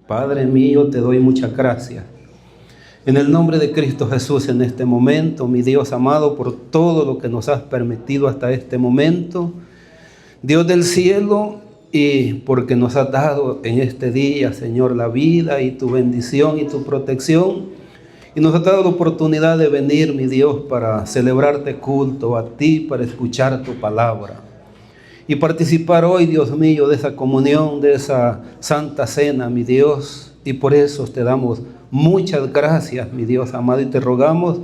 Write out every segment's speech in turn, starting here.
Padre mío, te doy muchas gracias. En el nombre de Cristo Jesús, en este momento, mi Dios amado, por todo lo que nos has permitido hasta este momento, Dios del cielo, y porque nos has dado en este día, Señor, la vida y tu bendición y tu protección, y nos has dado la oportunidad de venir, mi Dios, para celebrarte culto a ti, para escuchar tu palabra y participar hoy, Dios mío, de esa comunión, de esa santa cena, mi Dios. Y por eso te damos muchas gracias, mi Dios amado, y te rogamos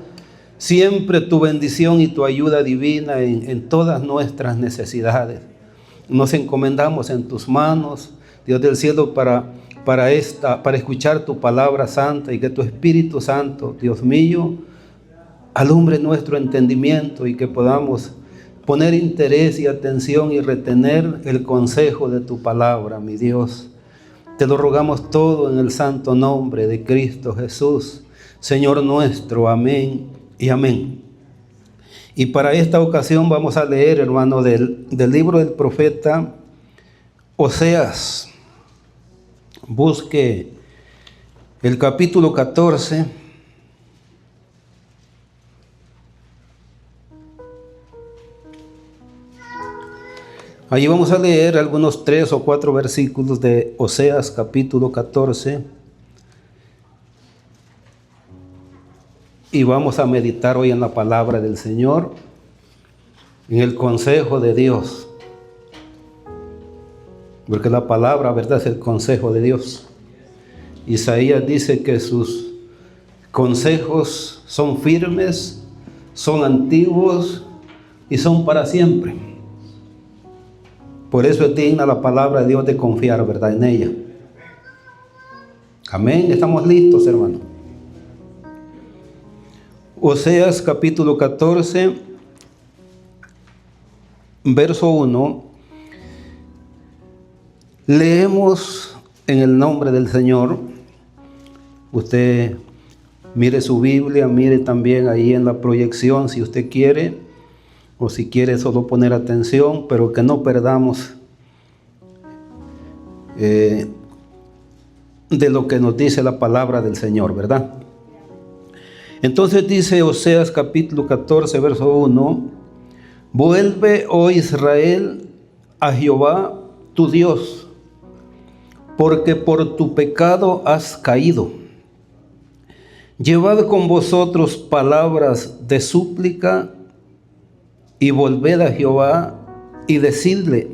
siempre tu bendición y tu ayuda divina en todas nuestras necesidades. Nos encomendamos en tus manos, Dios del cielo, para escuchar tu palabra santa, y que tu Espíritu Santo, Dios mío, alumbre nuestro entendimiento y que podamos poner interés y atención y retener el consejo de tu palabra, mi Dios. Te lo rogamos todo en el santo nombre de Cristo Jesús, Señor nuestro. Amén y amén. Y para esta ocasión vamos a leer, hermano, del libro del profeta Oseas. Busque el capítulo 14. Allí vamos a leer algunos 3 o 4 versículos de Oseas capítulo 14. Y vamos a meditar hoy en la palabra del Señor, en el consejo de Dios. Porque la palabra, ¿verdad?, es el consejo de Dios. Isaías dice que sus consejos son firmes, son antiguos y son para siempre. Por eso es digna la palabra de Dios de confiar, ¿verdad?, en ella. Amén. Estamos listos, hermano. Oseas capítulo 14, verso 1. Leemos en el nombre del Señor. Usted mire su Biblia, mire también ahí en la proyección si usted quiere, o si quiere solo poner atención, pero que no perdamos de lo que nos dice la palabra del Señor, ¿verdad? Entonces dice Oseas capítulo 14, verso 1: Vuelve, oh Israel, a Jehová tu Dios, porque por tu pecado has caído. Llevad con vosotros palabras de súplica y volved a Jehová y decidle: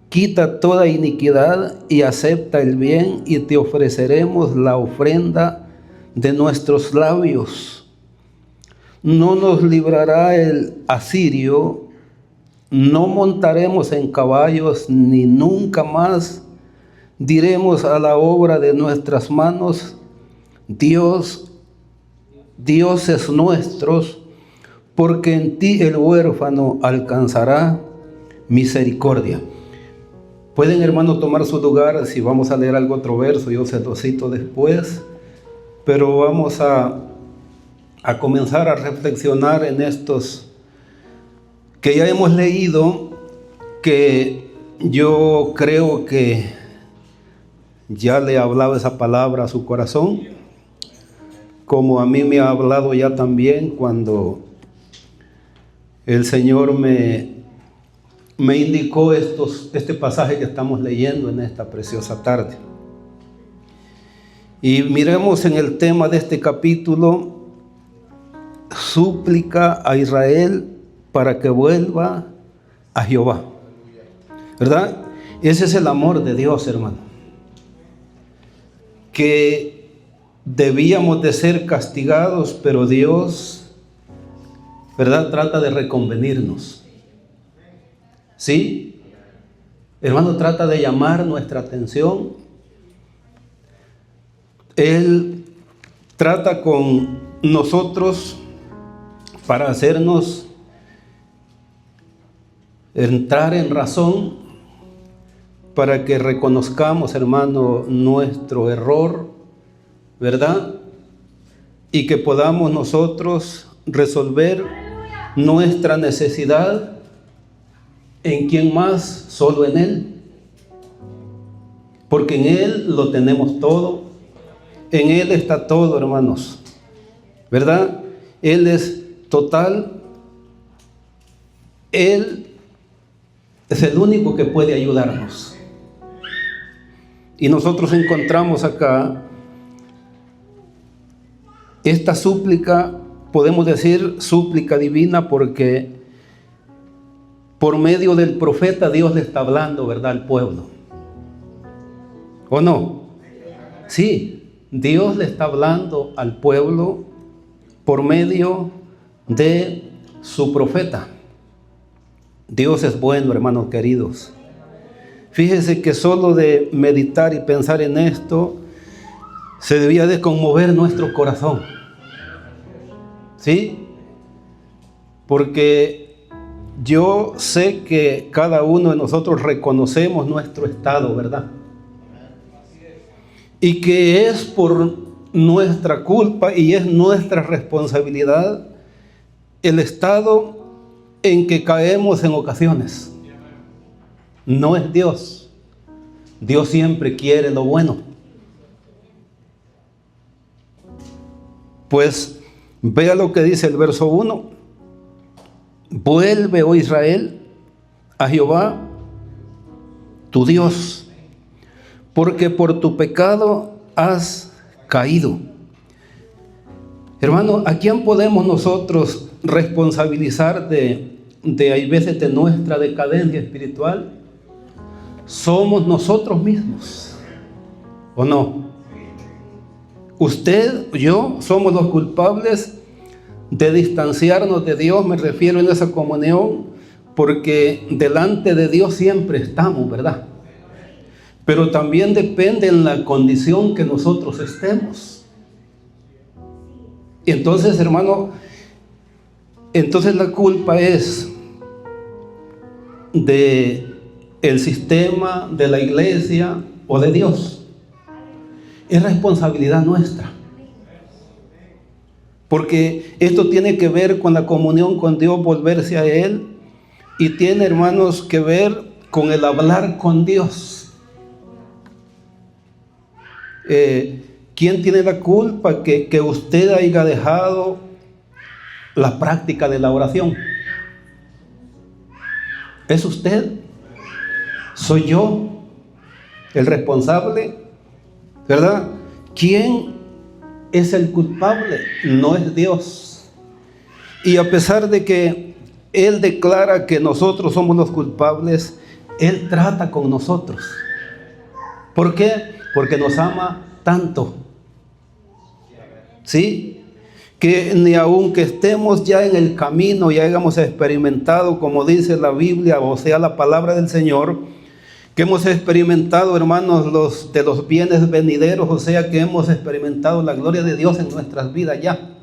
quita toda iniquidad y acepta el bien, y te ofreceremos la ofrenda de nuestros labios. No nos librará el asirio, no montaremos en caballos, ni nunca más diremos a la obra de nuestras manos: Dios, dioses nuestros, porque en ti el huérfano alcanzará misericordia. Pueden, hermanos, tomar su lugar. Si vamos a leer algo otro verso, yo se lo cito después, pero vamos a comenzar a reflexionar en estos que ya hemos leído, que yo creo que ya le ha hablado esa palabra a su corazón, como a mí me ha hablado ya también cuando el Señor me indicó este pasaje que estamos leyendo en esta preciosa tarde. Y miremos en el tema de este capítulo: súplica a Israel para que vuelva a Jehová. ¿Verdad? Ese es el amor de Dios, hermano. Que debíamos de ser castigados, pero Dios, ¿verdad?, trata de reconvenirnos. ¿Sí? Hermano, trata de llamar nuestra atención. Él trata con nosotros para hacernos entrar en razón, para que reconozcamos, hermano, nuestro error, ¿verdad? Y que podamos nosotros resolver nuestra necesidad. ¿En quién más? Solo en Él. porque en Él lo tenemos todo, en Él está todo, hermanos, ¿verdad? Él es total, Él es el único que puede ayudarnos. Y nosotros encontramos acá esta súplica, podemos decir súplica divina, porque por medio del profeta Dios le está hablando, ¿verdad?, al pueblo. ¿O no? Sí, Dios le está hablando al pueblo por medio de su profeta. Dios es bueno, hermanos queridos. Fíjese que solo de meditar y pensar en esto se debía de conmover nuestro corazón. ¿Sí? Porque yo sé que cada uno de nosotros reconocemos nuestro estado, ¿verdad? Y que es por nuestra culpa y es nuestra responsabilidad el estado en que caemos en ocasiones. No es Dios. Dios siempre quiere lo bueno. Pues vea lo que dice el verso 1. Vuelve, oh Israel, a Jehová, tu Dios, porque por tu pecado has caído. Hermano, ¿a quién podemos nosotros responsabilizar de hay veces de nuestra decadencia espiritual? Somos nosotros mismos, ¿o no? Usted, yo, somos los culpables de distanciarnos de Dios, me refiero en esa comunión, porque delante de Dios siempre estamos, ¿verdad? Pero también depende en la condición que nosotros estemos. Y entonces, hermano, entonces la culpa es de el sistema, de la iglesia o de Dios. Es responsabilidad nuestra. Porque esto tiene que ver con la comunión con Dios, volverse a Él. Y tiene, hermanos, que ver con el hablar con Dios. ¿Quién tiene la culpa que usted haya dejado la práctica de la oración? ¿Es usted? ¿Soy yo el responsable? ¿Verdad? ¿Quién es el culpable? No es Dios. Y a pesar de que Él declara que nosotros somos los culpables, Él trata con nosotros. ¿Por qué? Porque nos ama tanto. ¿Sí? Que ni aun que estemos ya en el camino y hayamos experimentado, como dice la Biblia, o sea, la palabra del Señor, que hemos experimentado, hermanos, de los bienes venideros, o sea, que hemos experimentado la gloria de Dios en nuestras vidas ya.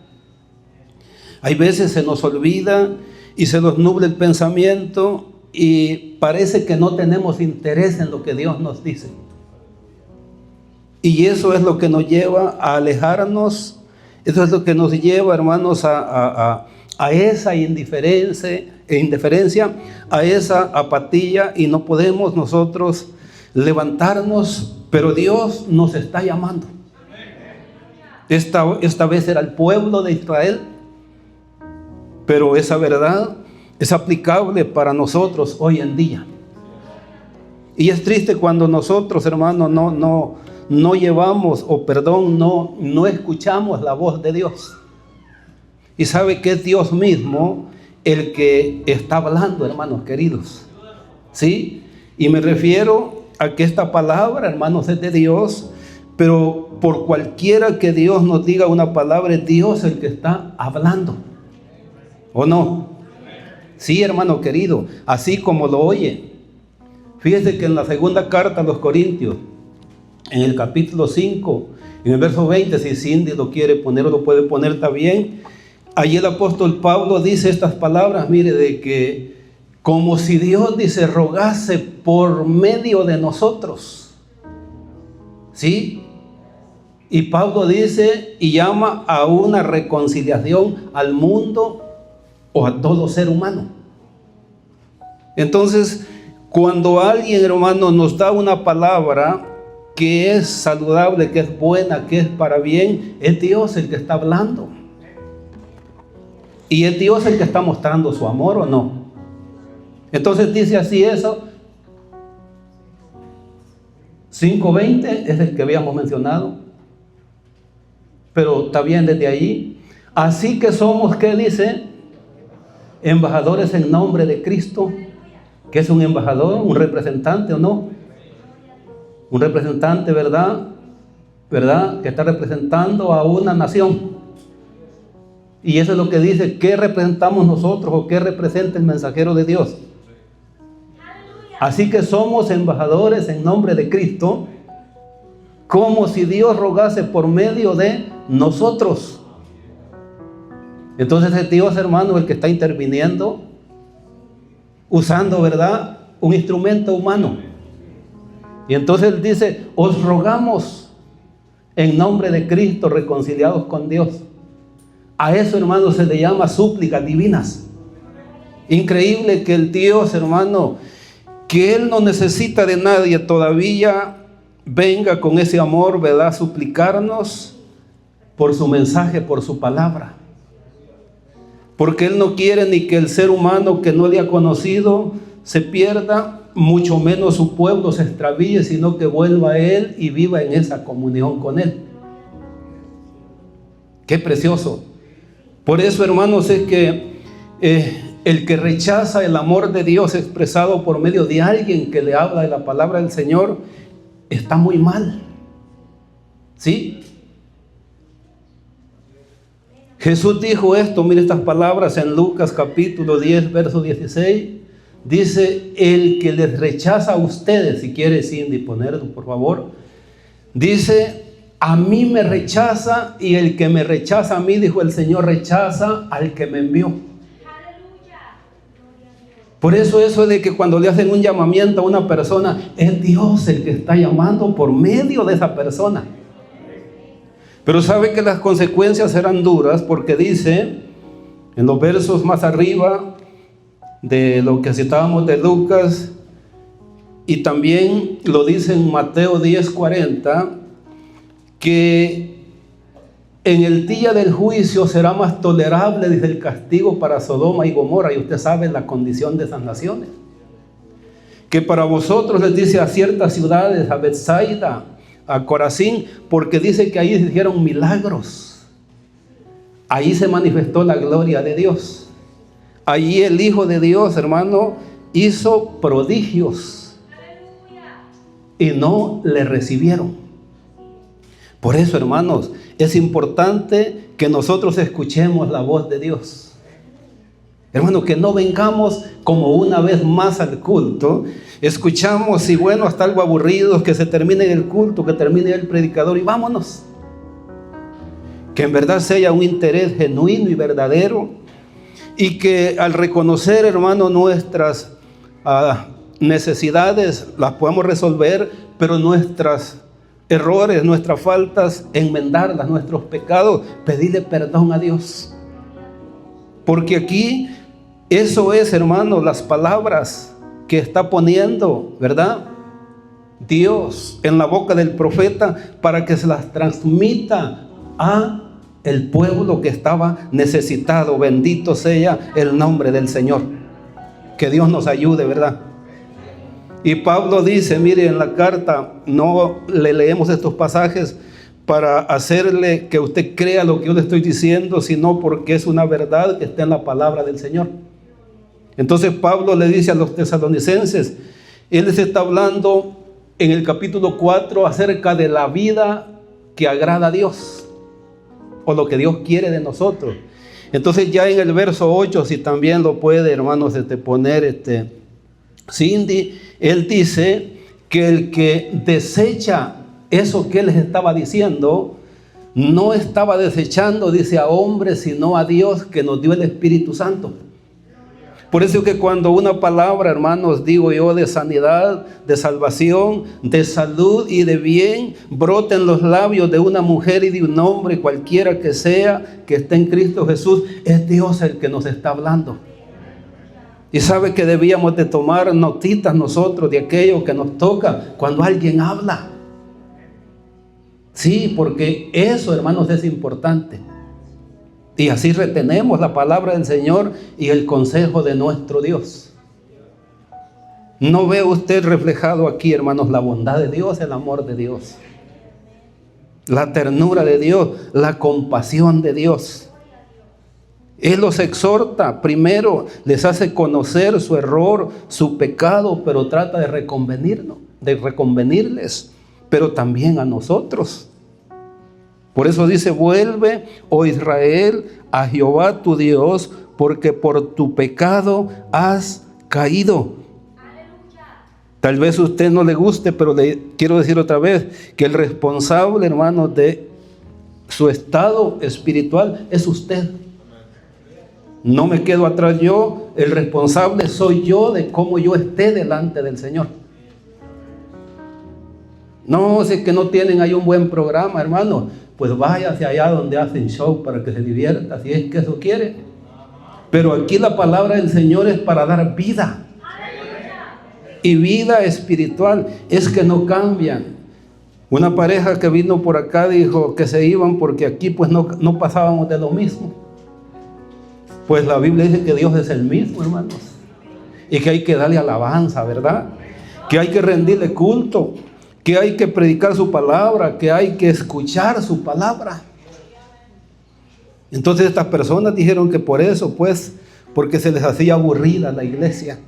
Hay veces se nos olvida y se nos nubla el pensamiento y parece que no tenemos interés en lo que Dios nos dice. Y eso es lo que nos lleva a alejarnos, eso es lo que nos lleva, hermanos, a esa indiferencia, a esa apatía, y no podemos nosotros levantarnos, pero Dios nos está llamando. Esta vez era el pueblo de Israel, pero esa verdad es aplicable para nosotros hoy en día. Y es triste cuando nosotros, hermanos, no llevamos, no escuchamos la voz de Dios. Y sabe que es Dios mismo el que está hablando, hermanos queridos. ¿Sí? Y me refiero a que esta palabra, hermanos, es de Dios, pero por cualquiera que Dios nos diga una palabra, es Dios el que está hablando. ¿O no? Sí, hermano querido, así como lo oye. Fíjese que en la segunda carta a los Corintios, en el capítulo 5, en el verso 20, si Cindy lo quiere poner o lo puede poner también, allí el apóstol Pablo dice estas palabras, mire, de que como si Dios, dice, rogase por medio de nosotros. ¿Sí? Y Pablo dice y llama a una reconciliación al mundo o a todo ser humano. Entonces, cuando alguien, hermano, nos da una palabra, que es saludable, que es buena, que es para bien, es Dios el que está hablando. Y es Dios el que está mostrando su amor, ¿o no? Entonces dice así eso. 5:20 es el que habíamos mencionado. Pero está bien desde ahí. Así que somos, ¿qué dice? Embajadores en nombre de Cristo. ¿Qué es un embajador? ¿Un representante o no? Un representante, ¿verdad? ¿Verdad? Que está representando a una nación. Y eso es lo que dice, ¿qué representamos nosotros o qué representa el mensajero de Dios? Así que somos embajadores en nombre de Cristo, como si Dios rogase por medio de nosotros. Entonces es Dios, hermano, el que está interviniendo, usando, ¿verdad?, un instrumento humano. Y entonces él dice, os rogamos en nombre de Cristo, reconciliados con Dios. A eso, hermano, se le llama súplicas divinas. Increíble que el Dios, hermano, que Él no necesita de nadie, todavía venga con ese amor, ¿verdad?, suplicarnos por su mensaje, por su palabra. Porque Él no quiere ni que el ser humano que no le ha conocido se pierda, mucho menos su pueblo se extravíe, sino que vuelva a Él y viva en esa comunión con Él. Qué precioso. Por eso, hermanos, es que el que rechaza el amor de Dios expresado por medio de alguien que le habla de la palabra del Señor, está muy mal. ¿Sí? Jesús dijo esto, mire estas palabras en Lucas capítulo 10, verso 16. Dice, el que les rechaza a ustedes, si quiere Cindy ponerlo por favor, dice, a mí me rechaza, y el que me rechaza a mí, dijo el Señor, rechaza al que me envió. Por eso de que cuando le hacen un llamamiento a una persona, es Dios el que está llamando por medio de esa persona. Pero sabe que las consecuencias serán duras, porque dice en los versos más arriba de lo que citábamos de Lucas, y también lo dice en Mateo 10:40, que en el día del juicio será más tolerable, dice, el castigo para Sodoma y Gomorra. Y usted sabe la condición de esas naciones. Que para vosotros, les dice, a ciertas ciudades, a Betsaida, a Corazín, porque dice que ahí se hicieron milagros. Ahí se manifestó la gloria de Dios. Allí el Hijo de Dios, hermano, hizo prodigios y no le recibieron. Por eso, hermanos, es importante que nosotros escuchemos la voz de Dios. Hermano, que no vengamos como una vez más al culto. Escuchamos y bueno, hasta algo aburridos, que se termine el culto, que termine el predicador y vámonos. Que en verdad sea un interés genuino y verdadero, y que al reconocer, hermano, nuestras necesidades las podemos resolver, pero nuestras errores, nuestras faltas, enmendarlas, nuestros pecados, pedirle perdón a Dios. Porque aquí eso es, hermano, las palabras que está poniendo, ¿verdad?, Dios en la boca del profeta, para que se las transmita a el pueblo que estaba necesitado. Bendito sea el nombre del Señor. Que Dios nos ayude, ¿verdad? Y Pablo dice, mire, en la carta, no le leemos estos pasajes para hacerle que usted crea lo que yo le estoy diciendo, sino porque es una verdad que está en la palabra del Señor. Entonces Pablo le dice a los tesalonicenses, él les está hablando en el capítulo 4 acerca de la vida que agrada a Dios, o lo que Dios quiere de nosotros. Entonces ya en el verso 8, si también lo puede, hermanos, poner Cindy, él dice que el que desecha eso que él les estaba diciendo, no estaba desechando, dice, a hombres, sino a Dios, que nos dio el Espíritu Santo. Por eso que cuando una palabra, hermanos, digo yo, de sanidad, de salvación, de salud y de bien, brota en los labios de una mujer y de un hombre, cualquiera que sea, que esté en Cristo Jesús, es Dios el que nos está hablando. Y sabe que debíamos de tomar notitas nosotros de aquello que nos toca cuando alguien habla. Sí, porque eso, hermanos, es importante. Y así retenemos la palabra del Señor y el consejo de nuestro Dios. ¿No ve usted reflejado aquí, hermanos, la bondad de Dios, el amor de Dios, la ternura de Dios, la compasión de Dios? Él los exhorta, primero les hace conocer su error, su pecado, pero trata de reconvenirles, pero también a nosotros. Por eso dice: vuelve, oh Israel, a Jehová tu Dios, porque por tu pecado has caído. Tal vez a usted no le guste, pero le quiero decir otra vez que el responsable, hermano, de su estado espiritual es usted. No me quedo atrás yo, el responsable soy yo de cómo yo esté delante del Señor. No, si es que no tienen ahí un buen programa, hermano, pues váyase allá donde hacen show para que se divierta, si es que eso quiere. Pero aquí la palabra del Señor es para dar vida. Y vida espiritual es que no cambian. Una pareja que vino por acá dijo que se iban porque aquí pues no pasábamos de lo mismo. Pues la Biblia dice que Dios es el mismo, hermanos, y que hay que darle alabanza, ¿verdad? Que hay que rendirle culto, que hay que predicar su palabra, que hay que escuchar su palabra. Entonces estas personas dijeron que por eso, pues, porque se les hacía aburrida la iglesia.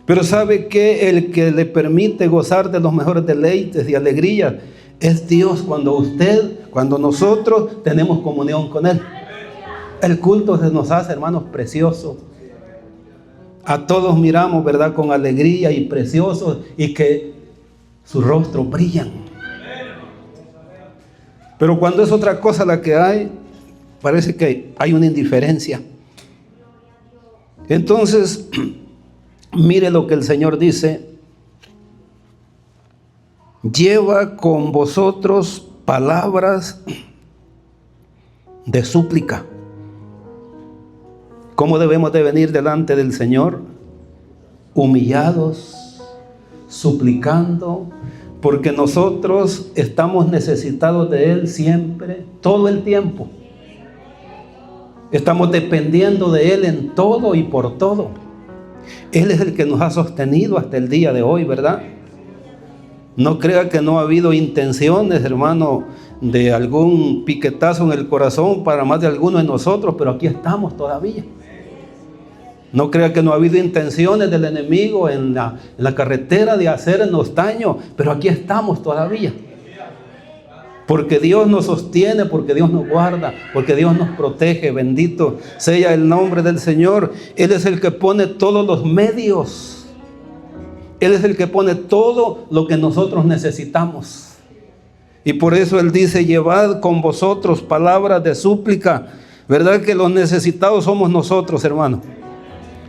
Pero ¿sabe qué? El que le permite gozar de los mejores deleites y alegrías es Dios, cuando nosotros tenemos comunión con Él. El culto se nos hace, hermanos, precioso. A todos miramos, ¿verdad?, con alegría y preciosos, y que sus rostros brillan. Pero cuando es otra cosa la que hay, parece que hay una indiferencia. Entonces, mire lo que el Señor dice: lleva con vosotros palabras de súplica. ¿Cómo debemos de venir delante del Señor? Humillados, suplicando, porque nosotros estamos necesitados de Él siempre, todo el tiempo. Estamos dependiendo de Él en todo y por todo. Él es el que nos ha sostenido hasta el día de hoy, ¿verdad? No crea que no ha habido intenciones, hermano, de algún piquetazo en el corazón para más de alguno de nosotros, pero aquí estamos todavía. No crea que no ha habido intenciones del enemigo en la carretera de hacernos daño, pero aquí estamos todavía. Porque Dios nos sostiene, porque Dios nos guarda, porque Dios nos protege. Bendito sea el nombre del Señor. Él es el que pone todos los medios. Él es el que pone todo lo que nosotros necesitamos. Y por eso Él dice: llevad con vosotros palabras de súplica. ¿Verdad que los necesitados somos nosotros, hermano?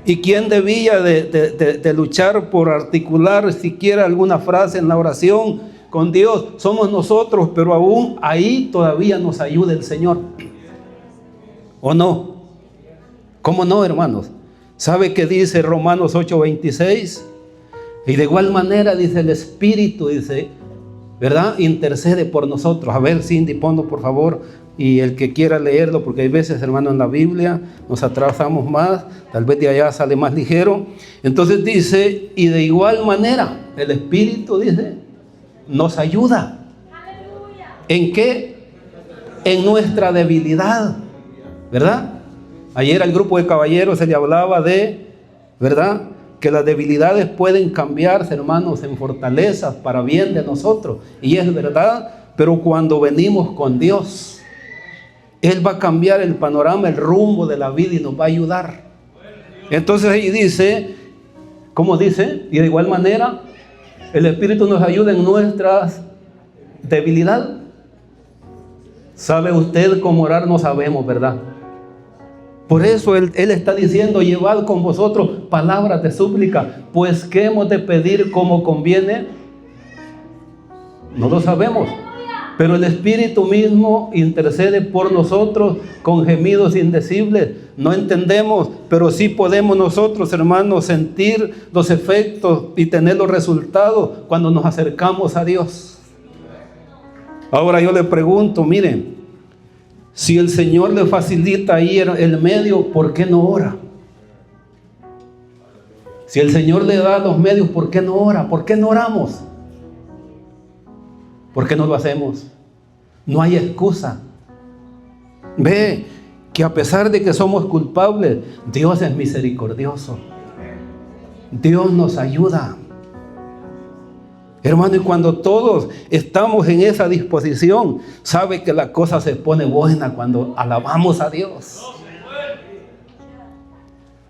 ¿Y quién debía de luchar por articular siquiera alguna frase en la oración con Dios? Somos nosotros, pero aún ahí todavía nos ayuda el Señor. ¿O no? ¿Cómo no, hermanos? ¿Sabe qué dice Romanos 8:26? Y de igual manera dice el Espíritu, dice, ¿verdad?, intercede por nosotros. A ver, Cindy, ponlo por favor, y el que quiera leerlo, porque hay veces, hermano, en la Biblia nos atrasamos más, tal vez de allá sale más ligero. Entonces dice: y de igual manera el Espíritu, dice, nos ayuda. ¿En qué? En nuestra debilidad, ¿verdad? Ayer al grupo de caballeros se le hablaba de, ¿verdad?, que las debilidades pueden cambiarse, hermanos, en fortalezas para bien de nosotros. Y es verdad, pero cuando venimos con Dios, Él va a cambiar el panorama, el rumbo de la vida y nos va a ayudar. Entonces ahí dice, ¿cómo dice? Y de igual manera, el Espíritu nos ayuda en nuestras debilidades. ¿Sabe usted cómo orar? No sabemos, ¿verdad? Por eso Él está diciendo: llevad con vosotros palabras de súplica. Pues ¿qué hemos de pedir como conviene? No lo sabemos. Pero el Espíritu mismo intercede por nosotros con gemidos indecibles. No entendemos, pero sí podemos nosotros, hermanos, sentir los efectos y tener los resultados cuando nos acercamos a Dios. Ahora yo le pregunto, miren, si el Señor le facilita ahí el medio, ¿por qué no ora? Si el Señor le da los medios, ¿por qué no ora? ¿Por qué no oramos? ¿Por qué no lo hacemos? No hay excusa. Ve que a pesar de que somos culpables, Dios es misericordioso. Dios nos ayuda. Hermano, y cuando todos estamos en esa disposición, sabe que la cosa se pone buena cuando alabamos a Dios.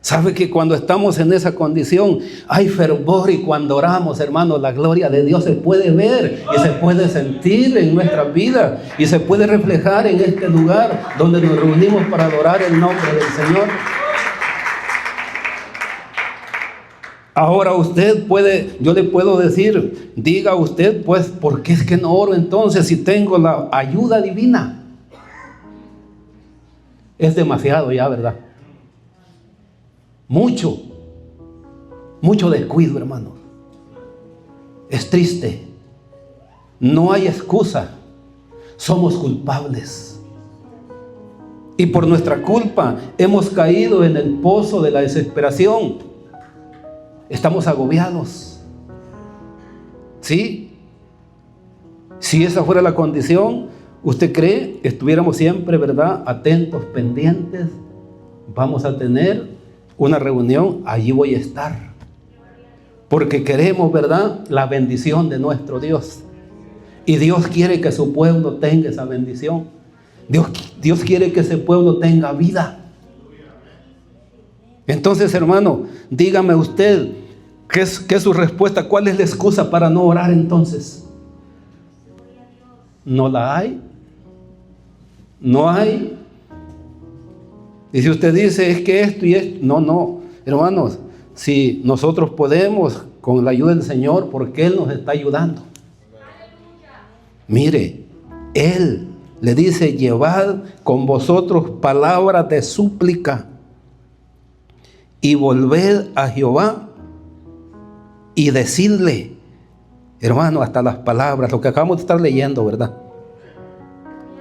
Sabe que cuando estamos en esa condición hay fervor, y cuando oramos, hermano, la gloria de Dios se puede ver y se puede sentir en nuestras vidas y se puede reflejar en este lugar donde nos reunimos para adorar el nombre del Señor. Ahora usted puede, yo le puedo decir, diga usted, pues, ¿por qué es que no oro entonces si tengo la ayuda divina? Es demasiado ya, ¿verdad? Mucho descuido, hermanos. Es triste. No hay excusa. Somos culpables. Y por nuestra culpa hemos caído en el pozo de la desesperación. Estamos agobiados. ¿Sí? Si esa fuera la condición, ¿usted cree que estuviéramos siempre, verdad, atentos, pendientes? Vamos a tener una reunión, allí voy a estar. Porque queremos, verdad, la bendición de nuestro Dios. Y Dios quiere que su pueblo tenga esa bendición. Dios quiere que ese pueblo tenga vida. Entonces, hermano, dígame usted, ¿qué es su respuesta? ¿Cuál es la excusa para no orar entonces? ¿No la hay? ¿No hay? Y si usted dice, es que esto y esto, no, hermanos, si nosotros podemos, con la ayuda del Señor, porque Él nos está ayudando. Mire, Él le dice, llevad con vosotros palabras de súplica y volved a Jehová y decidle, hermano, hasta las palabras, lo que acabamos de estar leyendo, ¿verdad?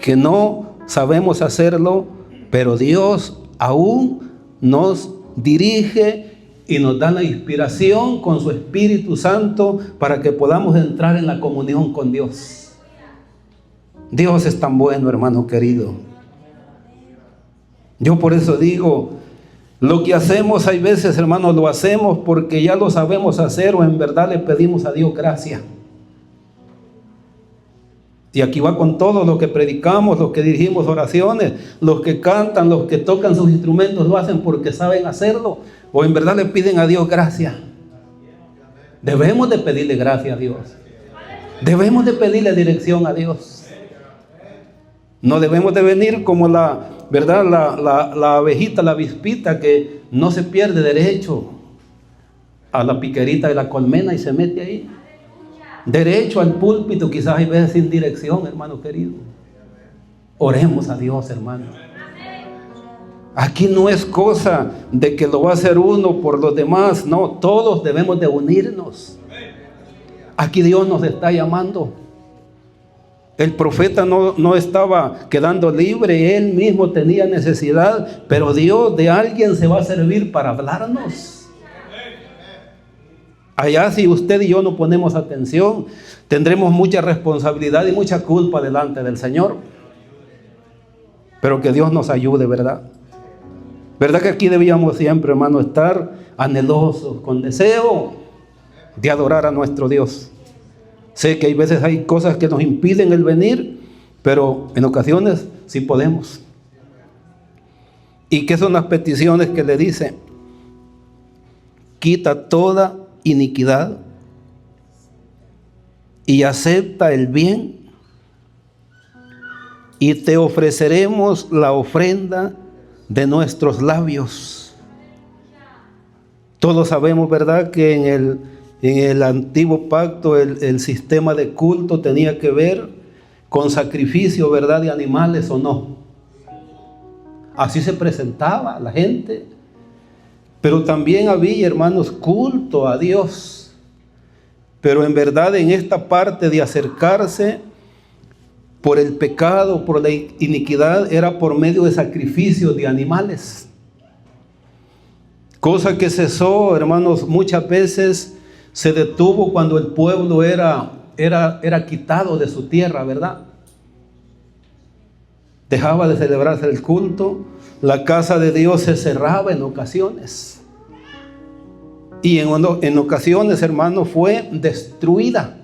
Que no sabemos hacerlo, pero Dios aún nos dirige y nos da la inspiración con su Espíritu Santo para que podamos entrar en la comunión con Dios. Dios es tan bueno, hermano querido. Yo por eso digo, lo que hacemos hay veces, hermanos, lo hacemos porque ya lo sabemos hacer o en verdad le pedimos a Dios gracia. Y aquí va con todo lo que predicamos, los que dirigimos oraciones, los que cantan, los que tocan sus instrumentos, lo hacen porque saben hacerlo o en verdad le piden a Dios gracia. Debemos de pedirle gracia a Dios. Debemos de pedirle dirección a Dios. No debemos de venir como la abejita, la avispita que no se pierde derecho a la piquerita de la colmena y se mete ahí. Derecho al púlpito, quizás hay veces sin dirección, hermano querido. Oremos a Dios, hermano. Aquí no es cosa de que lo va a hacer uno por los demás, no, todos debemos de unirnos. Aquí Dios nos está llamando. El profeta no estaba quedando libre, él mismo tenía necesidad, pero Dios de alguien se va a servir para hablarnos. Allá si usted y yo no ponemos atención, tendremos mucha responsabilidad y mucha culpa delante del Señor. Pero que Dios nos ayude, ¿verdad? ¿Verdad que aquí debíamos siempre, hermano, estar anhelosos, con deseo de adorar a nuestro Dios? Sé que hay veces hay cosas que nos impiden el venir, pero en ocasiones sí podemos. ¿Y qué son las peticiones que le dice? Quita toda iniquidad y acepta el bien y te ofreceremos la ofrenda de nuestros labios. Todos sabemos, ¿verdad?, que en el antiguo pacto el sistema de culto tenía que ver con sacrificio, ¿verdad?, de animales o no. Así se presentaba la gente. Pero también había, hermanos, culto a Dios. Pero en verdad en esta parte de acercarse, por el pecado, por la iniquidad, era por medio de sacrificios de animales. Cosa que cesó, hermanos, muchas veces se detuvo cuando el pueblo era quitado de su tierra, ¿verdad? Dejaba de celebrarse el culto, la casa de Dios se cerraba en ocasiones. Y en ocasiones, hermano, fue destruida.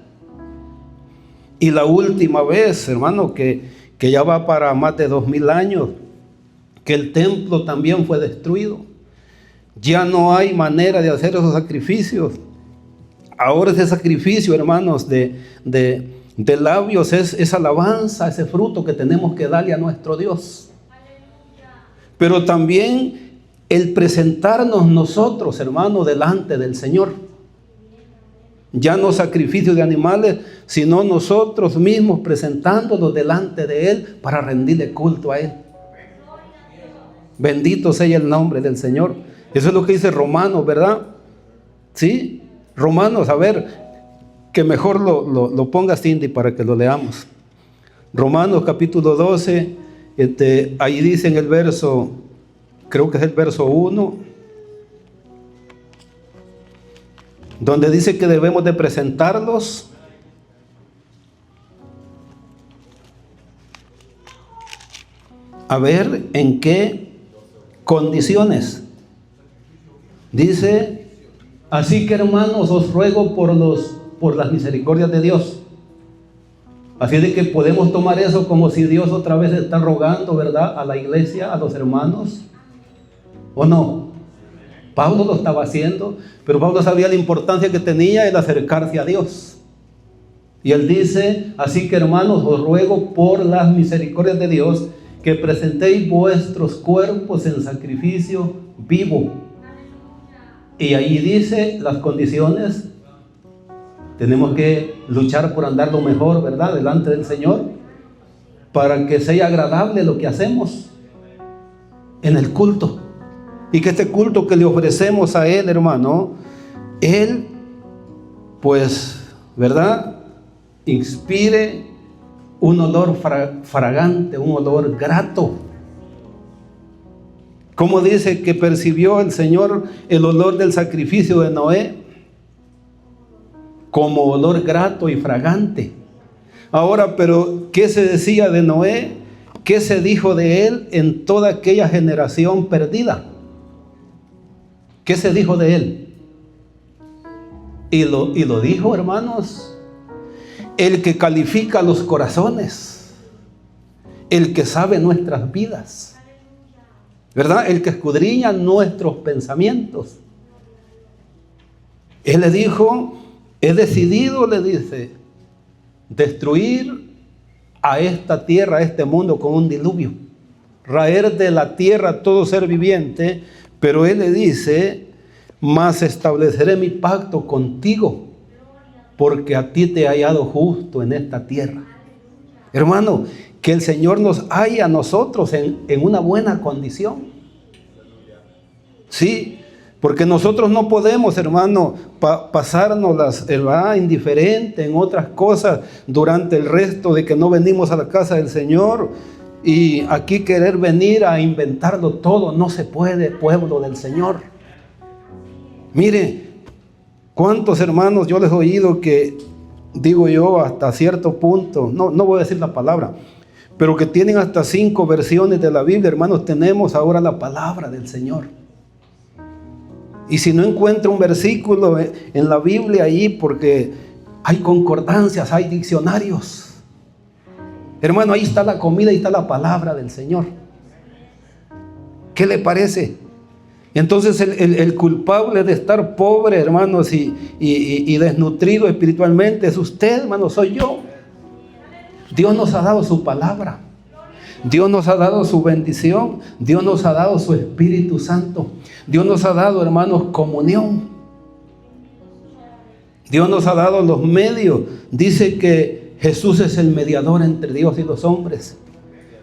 Y la última vez, hermano, que ya va para más de 2000 años, que el templo también fue destruido. Ya no hay manera de hacer esos sacrificios. Ahora ese sacrificio, hermanos, de labios es alabanza, ese fruto que tenemos que darle a nuestro Dios. Pero también el presentarnos nosotros, hermanos, delante del Señor. Ya no sacrificio de animales, sino nosotros mismos presentándonos delante de Él para rendirle culto a Él. Bendito sea el nombre del Señor. Eso es lo que dice Romanos, ¿verdad? Sí, Romanos, a ver, que mejor lo ponga Cindy para que lo leamos. Romanos capítulo 12, ahí dice en el verso, creo que es el verso 1, donde dice que debemos de presentarlos a ver en qué condiciones. Dice, así que hermanos, os ruego por las misericordias de Dios. Así de que podemos tomar eso como si Dios otra vez está rogando, ¿verdad?, a la iglesia, a los hermanos, ¿o no? Pablo lo estaba haciendo, pero Pablo sabía la importancia que tenía el acercarse a Dios. Y él dice, así que hermanos, os ruego por las misericordias de Dios, que presentéis vuestros cuerpos en sacrificio vivo. Y ahí dice las condiciones. Tenemos que luchar por andar lo mejor, ¿verdad?, delante del Señor, para que sea agradable lo que hacemos en el culto. Y que este culto que le ofrecemos a Él, hermano, Él, pues, ¿verdad?, inspire un olor fragante, un olor grato. Como dice que percibió el Señor el olor del sacrificio de Noé como olor grato y fragante. Ahora, pero ¿qué se decía de Noé? ¿Qué se dijo de él en toda aquella generación perdida? ¿Qué se dijo de él? Y lo dijo, hermanos, el que califica los corazones, el que sabe nuestras vidas, ¿verdad? El que escudriña nuestros pensamientos. Él le dijo, he decidido, le dice, destruir a esta tierra, a este mundo con un diluvio, raer de la tierra todo ser viviente, pero Él le dice, mas estableceré mi pacto contigo, porque a ti te he hallado justo en esta tierra. Hermano, que el Señor nos haya a nosotros en una buena condición. Sí, porque nosotros no podemos, hermano, pasárnoslas indiferente en otras cosas durante el resto de que no venimos a la casa del Señor y aquí querer venir a inventarlo todo. No se puede, pueblo del Señor. Mire, cuántos hermanos yo les he oído que, digo yo, hasta cierto punto, no voy a decir la palabra, pero que tienen hasta 5 versiones de la Biblia. Hermanos, tenemos ahora la palabra del Señor. Y si no encuentra un versículo en la Biblia ahí, porque hay concordancias, hay diccionarios. Hermano, ahí está la comida, ahí está la palabra del Señor. ¿Qué le parece? Entonces el culpable de estar pobre, hermanos, y desnutrido espiritualmente es usted, hermano, soy yo. Dios nos ha dado su palabra. Dios nos ha dado su bendición. Dios nos ha dado su Espíritu Santo. Dios nos ha dado, hermanos, comunión. Dios nos ha dado los medios. Dice que Jesús es el mediador entre Dios y los hombres.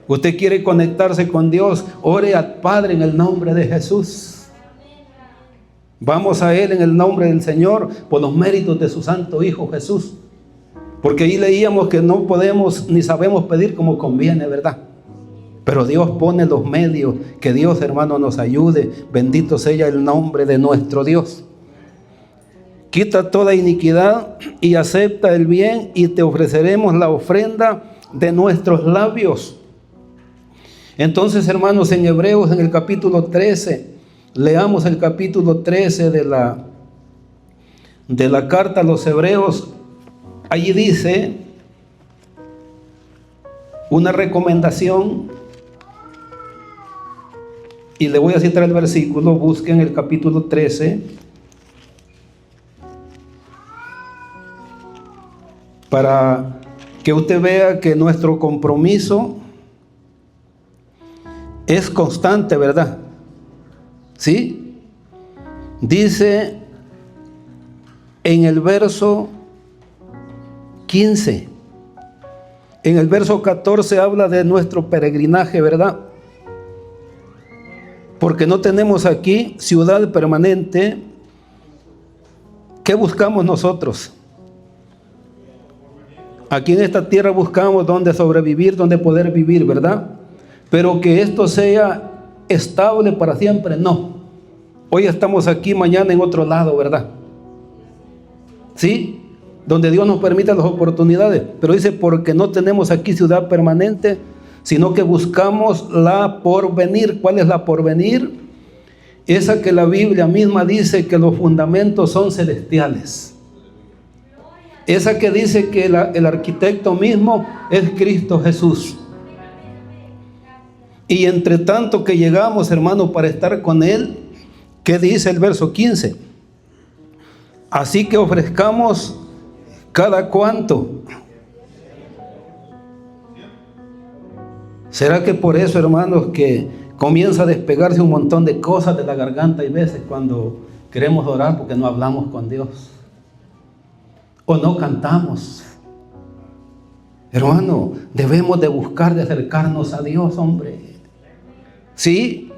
Usted quiere conectarse con Dios, ore al Padre en el nombre de Jesús. Vamos a Él en el nombre del Señor por los méritos de su Santo Hijo Jesús. Porque ahí leíamos que no podemos ni sabemos pedir como conviene, ¿verdad? Pero Dios pone los medios, que Dios, hermano, nos ayude. Bendito sea el nombre de nuestro Dios. Quita toda iniquidad y acepta el bien, y te ofreceremos la ofrenda de nuestros labios. Entonces, hermanos, en Hebreos, en el capítulo 13, leamos el capítulo 13 de la carta a los Hebreos. Allí dice una recomendación, y le voy a citar el versículo. Busquen el capítulo 13 para que usted vea que nuestro compromiso es constante, ¿verdad? ¿Sí? Dice en el verso 15, en el verso 14 habla de nuestro peregrinaje, ¿verdad? Porque no tenemos aquí ciudad permanente. ¿Qué buscamos nosotros? Aquí en esta tierra buscamos donde sobrevivir, donde poder vivir, ¿verdad? Pero que esto sea estable para siempre, no. Hoy estamos aquí, mañana en otro lado, ¿verdad? ¿Sí? Donde Dios nos permita las oportunidades. Pero dice, porque no tenemos aquí ciudad permanente, sino que buscamos la porvenir. ¿Cuál es la porvenir? Esa que la Biblia misma dice que los fundamentos son celestiales. Esa que dice que el arquitecto mismo es Cristo Jesús. Y entre tanto que llegamos, hermano, para estar con Él, ¿qué dice el verso 15? Así que ofrezcamos cada cuanto. ¿Será que por eso, hermanos, que comienza a despegarse un montón de cosas de la garganta y veces cuando queremos orar porque no hablamos con Dios? O no cantamos. Hermano, debemos de buscar de acercarnos a Dios, hombre. ¿Sí?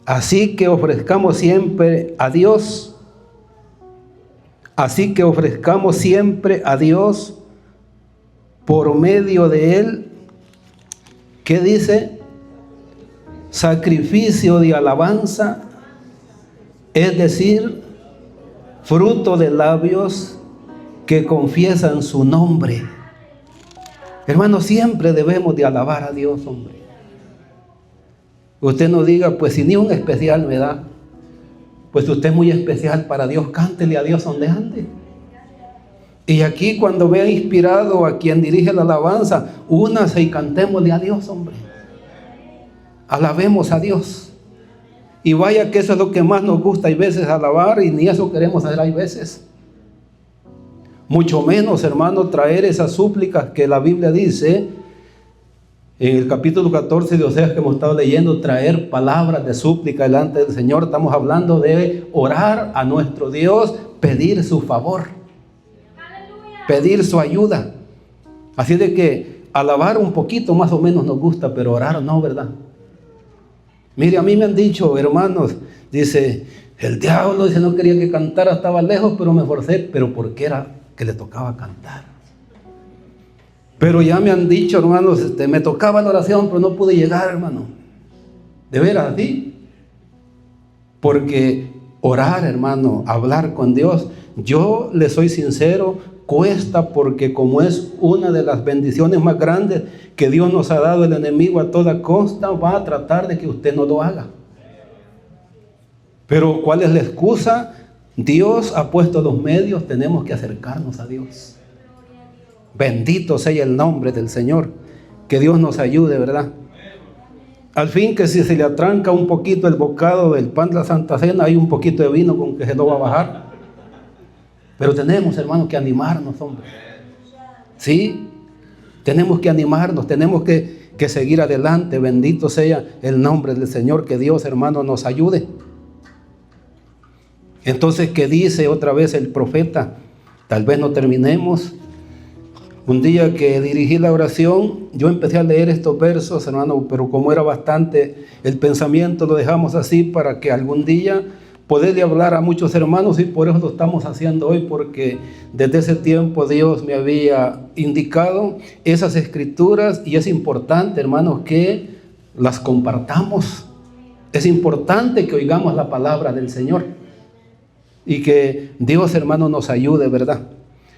Así que ofrezcamos siempre a Dios. Así que ofrezcamos siempre a Dios por medio de Él. ¿Qué dice? Sacrificio de alabanza, es decir, fruto de labios que confiesan su nombre. Hermanos, siempre debemos de alabar a Dios, hombre. Usted no diga, pues si ni un especial me da, pues usted es muy especial para Dios, cántele a Dios donde ande. Y aquí cuando vea inspirado a quien dirige la alabanza, únase y cantémosle a Dios, hombre. Alabemos a Dios. Y vaya que eso es lo que más nos gusta, hay veces alabar, y ni eso queremos hacer, hay veces. Mucho menos, hermano, traer esas súplicas que la Biblia dice en el capítulo 14 de Oseas que hemos estado leyendo, traer palabras de súplica delante del Señor. Estamos hablando de orar a nuestro Dios, pedir su favor, pedir su ayuda. Así de que alabar un poquito más o menos nos gusta, pero orar no, ¿verdad? Mire, a mí me han dicho, hermanos, dice, el diablo dice, no quería que cantara, estaba lejos, pero me esforcé. Pero ¿por qué era que le tocaba cantar? Pero ya me han dicho, hermanos, me tocaba la oración, pero no pude llegar, hermano. ¿De veras así? Porque orar, hermano, hablar con Dios, yo le soy sincero, cuesta, porque como es una de las bendiciones más grandes que Dios nos ha dado, el enemigo a toda costa va a tratar de que usted no lo haga. Pero ¿cuál es la excusa? Dios ha puesto los medios, tenemos que acercarnos a Dios. Bendito sea el nombre del Señor. Que Dios nos ayude, ¿verdad? Al fin que si se le atranca un poquito el bocado del pan de la Santa Cena, hay un poquito de vino con que se lo va a bajar. Pero tenemos, hermanos, que animarnos, hombre. ¿Sí? Tenemos que animarnos, tenemos que seguir adelante. Bendito sea el nombre del Señor. Que Dios, hermano, nos ayude. Entonces, ¿qué dice otra vez el profeta? Tal vez no terminemos. Un día que dirigí la oración, yo empecé a leer estos versos, hermano, pero como era bastante el pensamiento, lo dejamos así para que algún día poderle hablar a muchos hermanos, y por eso lo estamos haciendo hoy, porque desde ese tiempo Dios me había indicado esas escrituras, y es importante, hermanos, que las compartamos. Es importante que oigamos la palabra del Señor y que Dios, hermano, nos ayude, ¿verdad?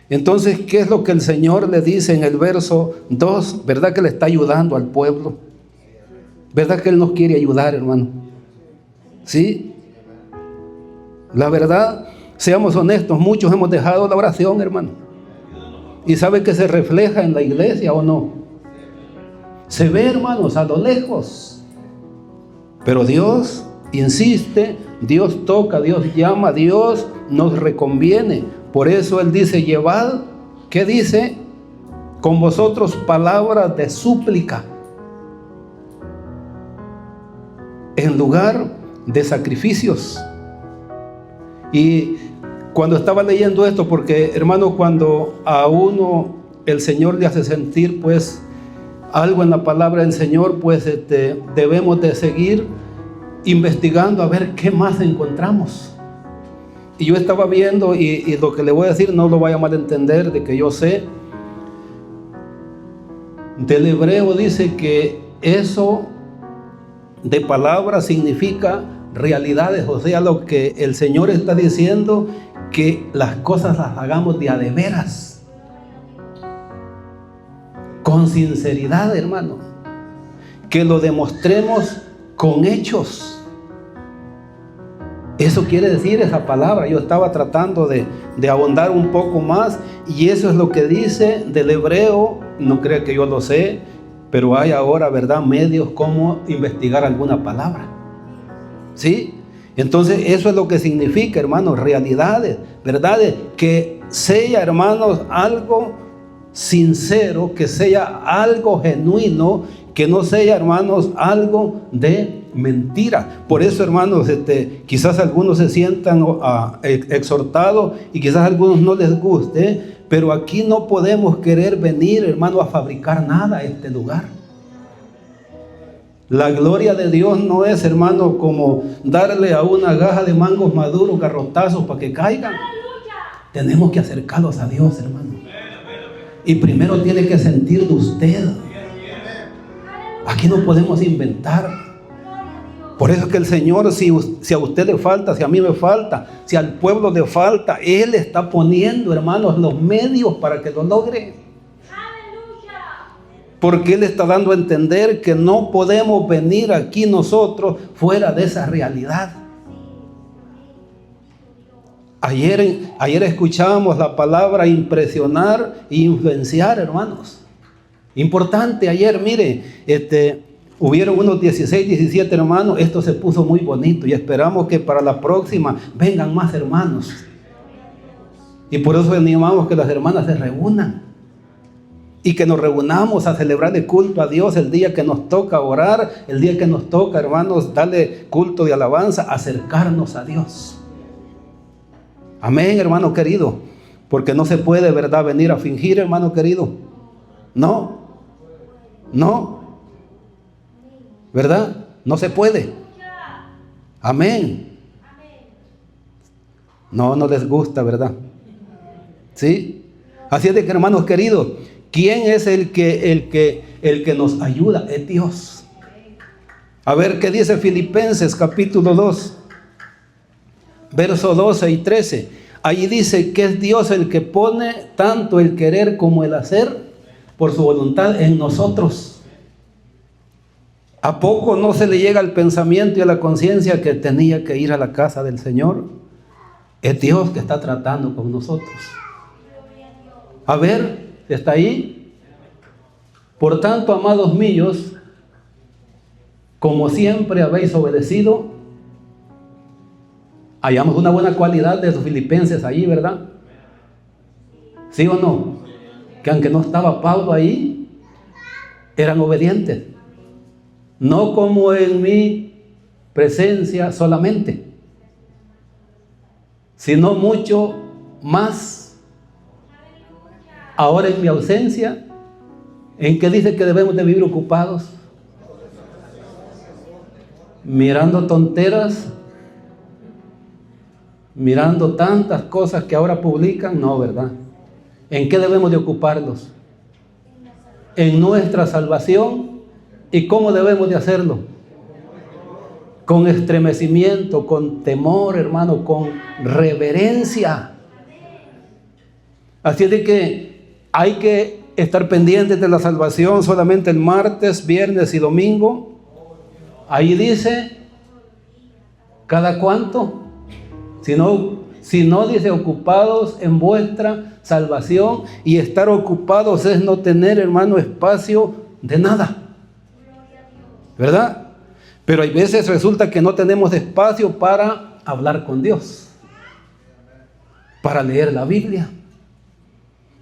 Entonces, ¿qué es lo que el Señor le dice en el verso 2? ¿Verdad que le está ayudando al pueblo? ¿Verdad que Él nos quiere ayudar, hermano? ¿Sí? La verdad, seamos honestos, muchos hemos dejado la oración, hermano. ¿Y sabe que se refleja en la iglesia o no? Se ve, hermanos, a lo lejos. Pero Dios insiste, Dios toca, Dios llama, Dios nos reconviene. Por eso Él dice, llevad, ¿qué dice? Con vosotros palabras de súplica, en lugar de sacrificios. Y cuando estaba leyendo esto, porque hermano, cuando a uno el Señor le hace sentir pues algo en la palabra del Señor, pues debemos de seguir investigando a ver qué más encontramos. Y yo estaba viendo, y lo que le voy a decir no lo vaya a malentender, de que yo sé, del hebreo dice que eso de palabra significa realidades, o sea, lo que el Señor está diciendo, que las cosas las hagamos de a de veras, con sinceridad, hermano, que lo demostremos con hechos. Eso quiere decir esa palabra. Yo estaba tratando de ahondar un poco más, y eso es lo que dice del hebreo. No crea que yo lo sé, pero hay ahora, ¿verdad?, medios como investigar alguna palabra. ¿Sí? Entonces eso es lo que significa, hermanos, realidades, verdades, que sea, hermanos, algo sincero, que sea algo genuino, que no sea, hermanos, algo de mentira. Por eso, hermanos, quizás algunos se sientan exhortados, y quizás a algunos no les guste, pero aquí no podemos querer venir, hermano, a fabricar nada a este lugar. La gloria de Dios no es, hermano, como darle a una gaja de mangos maduros garrotazos para que caigan. Tenemos que acercarlos a Dios, hermano. Y primero tiene que sentir de usted. Aquí no podemos inventar. Por eso es que el Señor, si a usted le falta, si a mí me falta, si al pueblo le falta, Él está poniendo, hermanos, los medios para que lo logre. Porque Él está dando a entender que no podemos venir aquí nosotros fuera de esa realidad. Ayer escuchábamos la palabra impresionar e influenciar, hermanos. Importante ayer, mire, hubieron unos 16, 17 hermanos. Esto se puso muy bonito, y esperamos que para la próxima vengan más hermanos. Y por eso animamos que las hermanas se reúnan. Y que nos reunamos a celebrar el culto a Dios el día que nos toca orar, el día que nos toca, hermanos, darle culto de alabanza, acercarnos a Dios. Amén, hermano querido. Porque no se puede, ¿verdad?, venir a fingir, hermano querido. No. ¿Verdad? No se puede. Amén. No les gusta, ¿verdad? ¿Sí? Así es de que, hermanos queridos, ¿quién es el que nos ayuda? Es Dios. A ver qué dice Filipenses capítulo 2, versos 12 y 13. Allí dice que es Dios el que pone tanto el querer como el hacer por su voluntad en nosotros. ¿A poco no se le llega al pensamiento y a la conciencia que tenía que ir a la casa del Señor? Es Dios que está tratando con nosotros. A ver, ¿está ahí? Por tanto, amados míos, como siempre habéis obedecido. Hallamos una buena cualidad de los filipenses ahí, ¿verdad? ¿Sí o no? Que aunque no estaba Pablo ahí, eran obedientes. No como en mi presencia solamente, sino mucho más ahora en mi ausencia. ¿En qué dice que debemos de vivir ocupados? Mirando tonteras Mirando tantas cosas que ahora publican, no, ¿verdad? ¿En qué debemos de ocuparnos? En nuestra salvación. ¿Y cómo debemos de hacerlo? Con estremecimiento, con temor, hermano, con reverencia. Así es de que hay que estar pendientes de la salvación solamente el martes, viernes y domingo. Ahí dice, ¿cada cuánto? Si no dice ocupados en vuestra salvación, y estar ocupados es no tener, hermano, espacio de nada, ¿verdad? Pero hay veces resulta que no tenemos espacio para hablar con Dios, para leer la Biblia.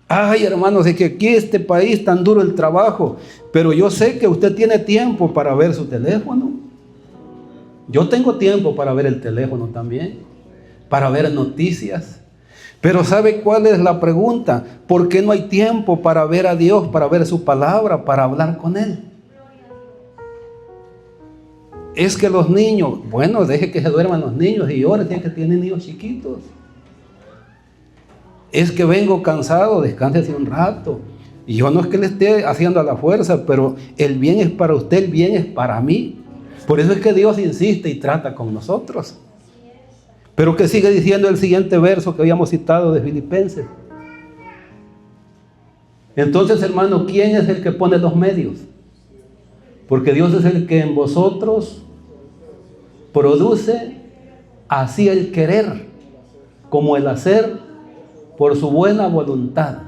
Ay, hermanos, es que aquí este país tan duro el trabajo, pero yo sé que usted tiene tiempo para ver su teléfono. Yo tengo tiempo para ver el teléfono también, para ver noticias. Pero ¿sabe cuál es la pregunta? ¿Por qué no hay tiempo para ver a Dios, para ver su palabra, para hablar con Él? Es que los niños, bueno, deje que se duerman los niños y ahora tiene que tienen niños chiquitos. Es que vengo cansado, descánsese un rato. Y yo no es que le esté haciendo a la fuerza, pero el bien es para usted, el bien es para mí. Por eso es que Dios insiste y trata con nosotros. Pero que sigue diciendo el siguiente verso que habíamos citado de Filipenses. Entonces, hermano, ¿quién es el que pone los medios? Porque Dios es el que en vosotros produce así el querer como el hacer por su buena voluntad.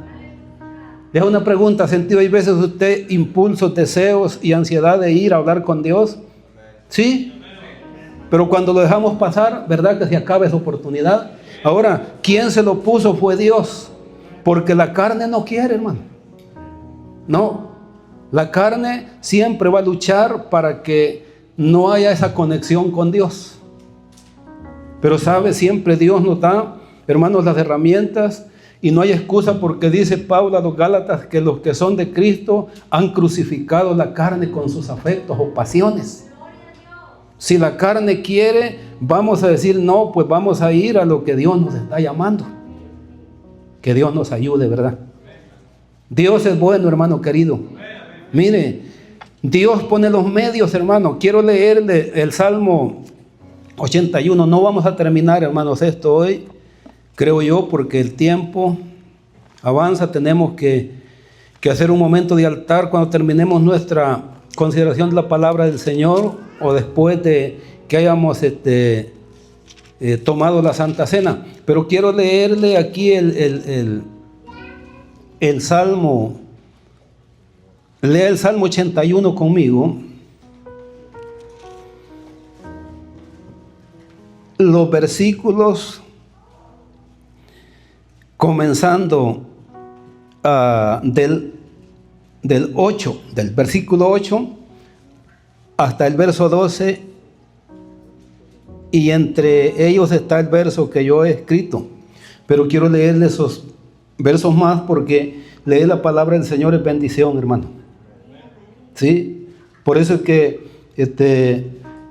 Deja una pregunta, ¿sentido hay veces usted impulsos, deseos y ansiedad de ir a hablar con Dios? Sí. Pero cuando lo dejamos pasar, ¿verdad que se acaba esa oportunidad? Ahora, ¿quién se lo puso? Fue Dios. Porque la carne no quiere, hermano. No. La carne siempre va a luchar para que no haya esa conexión con Dios. Pero sabe, siempre Dios nos da, hermanos, las herramientas. Y no hay excusa porque dice Pablo a los Gálatas que los que son de Cristo han crucificado la carne con sus afectos o pasiones. Si la carne quiere, vamos a decir no, pues vamos a ir a lo que Dios nos está llamando. Que Dios nos ayude, ¿verdad? Dios es bueno, hermano querido. Mire, Dios pone los medios, hermano. Quiero leerle el Salmo 81. No vamos a terminar, hermanos, esto hoy, creo yo, porque el tiempo avanza. Tenemos que hacer un momento de altar cuando terminemos nuestra consideración de la palabra del Señor, o después de que hayamos tomado la Santa Cena. Pero quiero leerle aquí el Salmo. Lea el Salmo 81 conmigo. Los versículos comenzando del 8, del versículo 8 hasta el verso 12, y entre ellos está el verso que yo he escrito. Pero quiero leerle esos versos más porque leer la palabra del Señor es bendición, hermano. ¿Sí? Por eso es que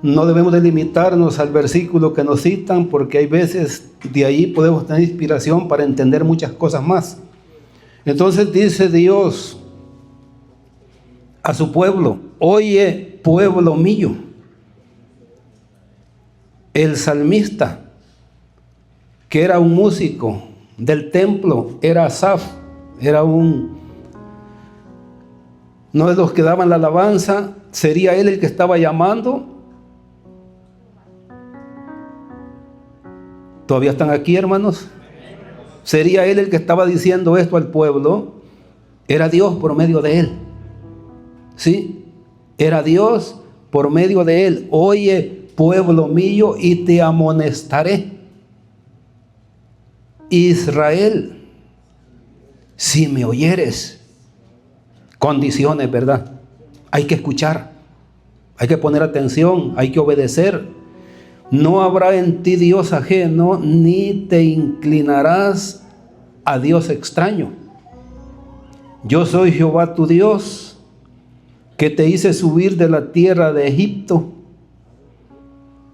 no debemos de limitarnos al versículo que nos citan, porque hay veces de ahí podemos tener inspiración para entender muchas cosas más. Entonces dice Dios a su pueblo: oye, pueblo mío. El salmista, que era un músico del templo, era Asaf, no es los que daban la alabanza, sería él el que estaba llamando. ¿Todavía están aquí, hermanos? Sería él el que estaba diciendo esto al pueblo. Era Dios por medio de él. ¿Sí? Era Dios por medio de él. Oye, pueblo mío, y te amonestaré. Israel, si me oyeres. Condiciones, ¿verdad? Hay que escuchar, hay que poner atención, hay que obedecer. No habrá en ti Dios ajeno, ni te inclinarás a Dios extraño. Yo soy Jehová tu Dios, que te hice subir de la tierra de Egipto.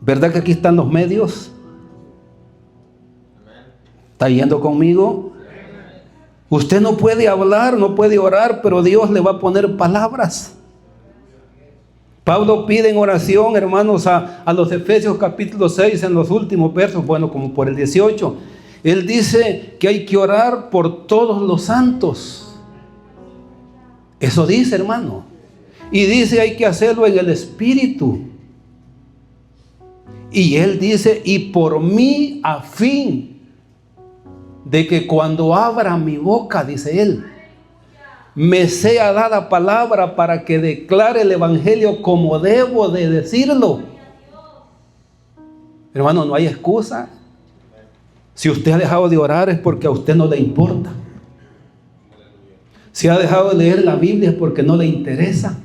¿Verdad que aquí están los medios? ¿Está yendo conmigo? Usted no puede hablar, no puede orar, pero Dios le va a poner palabras. Pablo pide en oración, hermanos, a los Efesios capítulo 6, en los últimos versos, bueno, como por el 18. Él dice que hay que orar por todos los santos. Eso dice, hermano. Y dice hay que hacerlo en el Espíritu. Y él dice, y por mí a fin de que cuando abra mi boca, dice él, me sea dada palabra para que declare el evangelio como debo de decirlo. Hermano, no hay excusa. Si usted ha dejado de orar es porque a usted no le importa. Si ha dejado de leer la Biblia es porque no le interesa.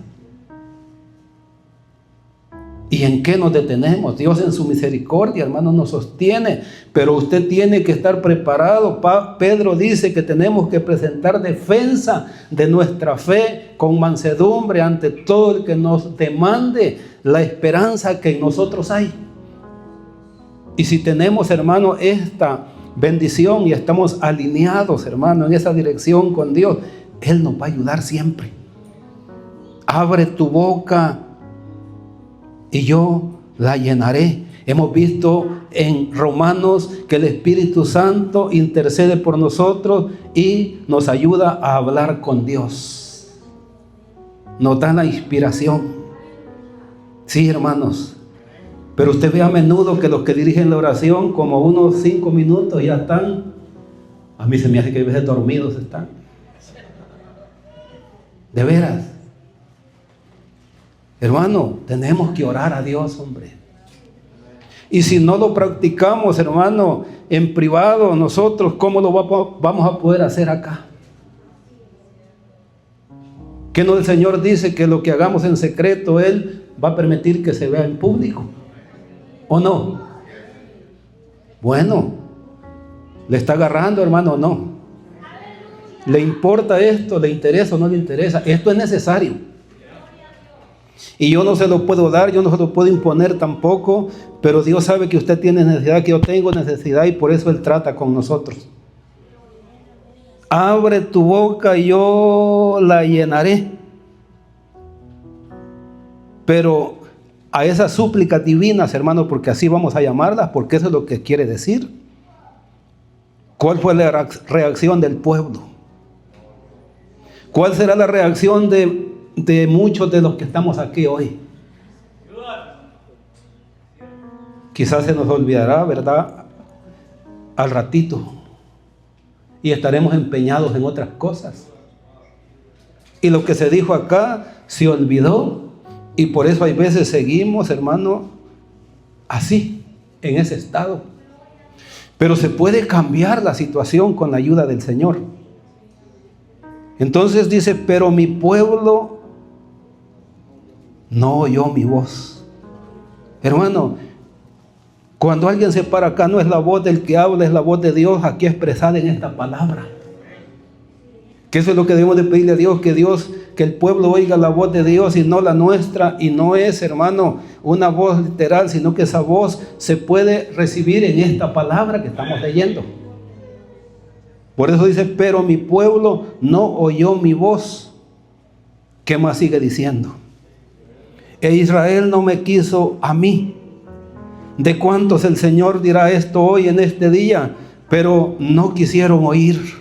¿Y en qué nos detenemos? Dios en su misericordia, hermano, nos sostiene, pero usted tiene que estar preparado. Pedro dice que tenemos que presentar defensa de nuestra fe con mansedumbre ante todo el que nos demande la esperanza que en nosotros hay. Y si tenemos, hermano, esta bendición y estamos alineados, hermano, en esa dirección con Dios, Él nos va a ayudar siempre. Abre tu boca y yo la llenaré. Hemos visto en Romanos que el Espíritu Santo intercede por nosotros y nos ayuda a hablar con Dios. Nos da la inspiración. Sí, hermanos. Pero usted ve a menudo que los que dirigen la oración, como unos 5 minutos ya están. A mí se me hace que a veces dormidos están. De veras. Hermano, tenemos que orar a Dios, hombre. Y si no lo practicamos, hermano, en privado, nosotros, ¿cómo lo vamos a poder hacer acá? ¿Qué no el Señor dice que lo que hagamos en secreto, Él va a permitir que se vea en público? ¿O no? Bueno, ¿le está agarrando, hermano, o no? ¿Le importa esto? ¿Le interesa o no le interesa? Esto es necesario. Y yo no se lo puedo dar, yo no se lo puedo imponer tampoco, pero Dios sabe que usted tiene necesidad, que yo tengo necesidad, y por eso Él trata con nosotros. Abre tu boca y yo la llenaré. Pero a esas súplicas divinas, hermano, porque así vamos a llamarlas, porque eso es lo que quiere decir. ¿Cuál fue la reacción del pueblo? ¿Cuál será la reacción de muchos de los que estamos aquí hoy? Quizás se nos olvidará, ¿verdad? Al ratito. Y estaremos empeñados en otras cosas. Y lo que se dijo acá se olvidó. Y por eso hay veces seguimos, hermano, así, en ese estado. Pero se puede cambiar la situación con la ayuda del Señor. Entonces dice, pero mi pueblo no oyó mi voz. Hermano, cuando alguien se para acá, no es la voz del que habla, es la voz de Dios aquí expresada en esta palabra. Que eso es lo que debemos de pedirle a Dios, que el pueblo oiga la voz de Dios y no la nuestra. Y no es, hermano, una voz literal, sino que esa voz se puede recibir en esta palabra que estamos leyendo. Por eso dice, pero mi pueblo no oyó mi voz. ¿Qué más sigue diciendo? E Israel no me quiso a mí. ¿De cuántos el Señor dirá esto hoy en este día? Pero no quisieron oír.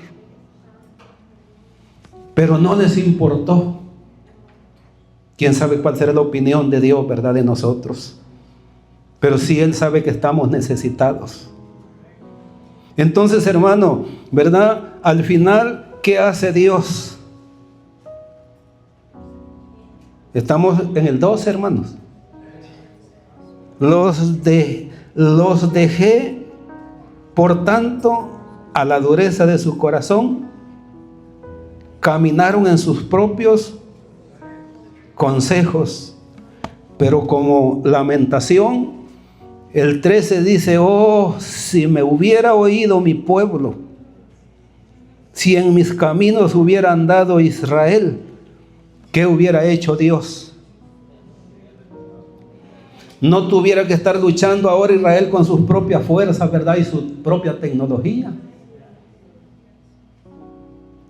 Pero no les importó. ¿Quién sabe cuál será la opinión de Dios, verdad, de nosotros? Pero sí Él sabe que estamos necesitados. Entonces, hermano, ¿verdad? Al final, ¿qué hace Dios? Estamos en el 12, hermanos. Los dejé, por tanto, a la dureza de su corazón. Caminaron en sus propios consejos. Pero como lamentación, el 13 dice, oh, si me hubiera oído mi pueblo, si en mis caminos hubiera andado Israel, ¿qué hubiera hecho Dios? No tuviera que estar luchando ahora Israel con sus propias fuerzas, ¿verdad? Y su propia tecnología.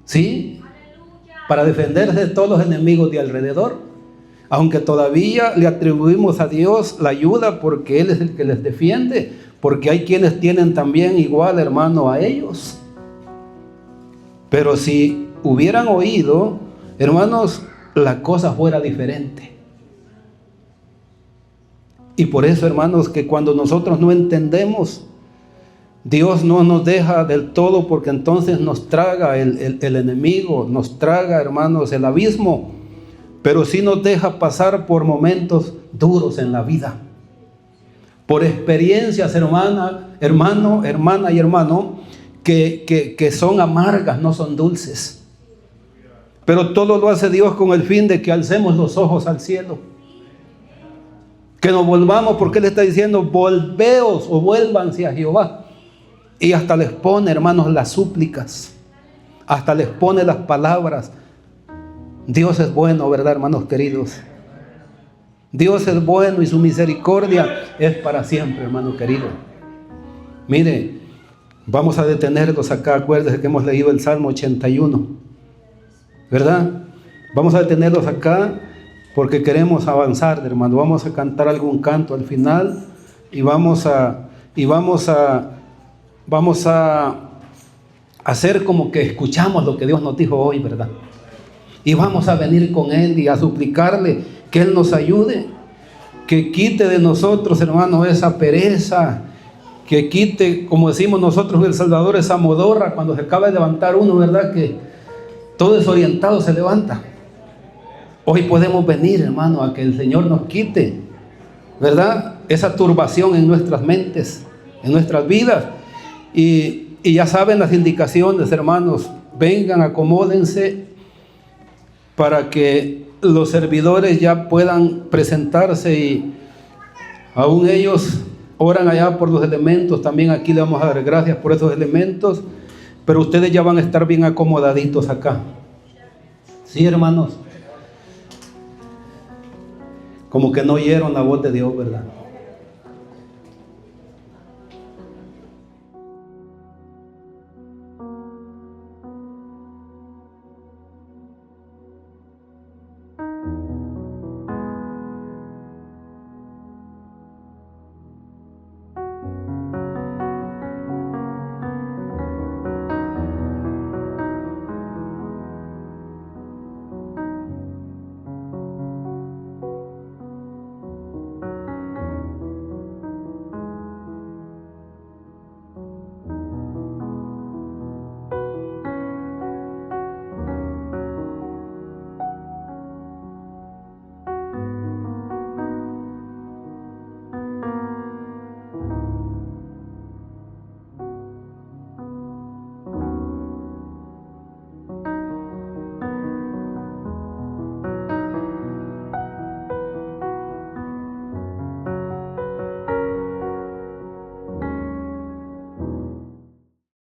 ¿Sí? Para defenderse de todos los enemigos de alrededor. Aunque todavía le atribuimos a Dios la ayuda porque Él es el que les defiende. Porque hay quienes tienen también igual, hermano, a ellos. Pero si hubieran oído, hermanos, la cosa fuera diferente. Y por eso, hermanos, que cuando nosotros no entendemos, Dios no nos deja del todo, porque entonces nos traga el enemigo, nos traga, hermanos, el abismo, pero sí nos deja pasar por momentos duros en la vida, por experiencias, hermana y hermano, que son amargas, no son dulces. Pero todo lo hace Dios con el fin de que alcemos los ojos al cielo, que nos volvamos, porque Él está diciendo: volveos o vuélvanse a Jehová. Y hasta les pone, hermanos, las súplicas, hasta les pone las palabras. Dios es bueno, ¿verdad, hermanos queridos? Dios es bueno y su misericordia es para siempre, hermano querido. Mire, vamos a detenerlos acá. Acuérdense que hemos leído el Salmo 81, ¿verdad? Vamos a detenerlos acá porque queremos avanzar, hermano. Vamos a cantar algún canto al final y vamos a hacer como que escuchamos lo que Dios nos dijo hoy, ¿verdad? Y vamos a venir con Él y a suplicarle que Él nos ayude, que quite de nosotros, hermano, esa pereza, que quite, como decimos nosotros en El Salvador, esa modorra, cuando se acaba de levantar uno, ¿verdad? Que todo desorientado se levanta. Hoy podemos venir, hermano, a que el Señor nos quite, ¿verdad? Esa turbación en nuestras mentes, en nuestras vidas. Y ya saben las indicaciones, hermanos. Vengan, acomódense para que los servidores ya puedan presentarse, y aún ellos oran allá por los elementos. También aquí le vamos a dar gracias por esos elementos, pero ustedes ya van a estar bien acomodaditos acá. Sí, hermanos. Como que no oyeron la voz de Dios, ¿verdad?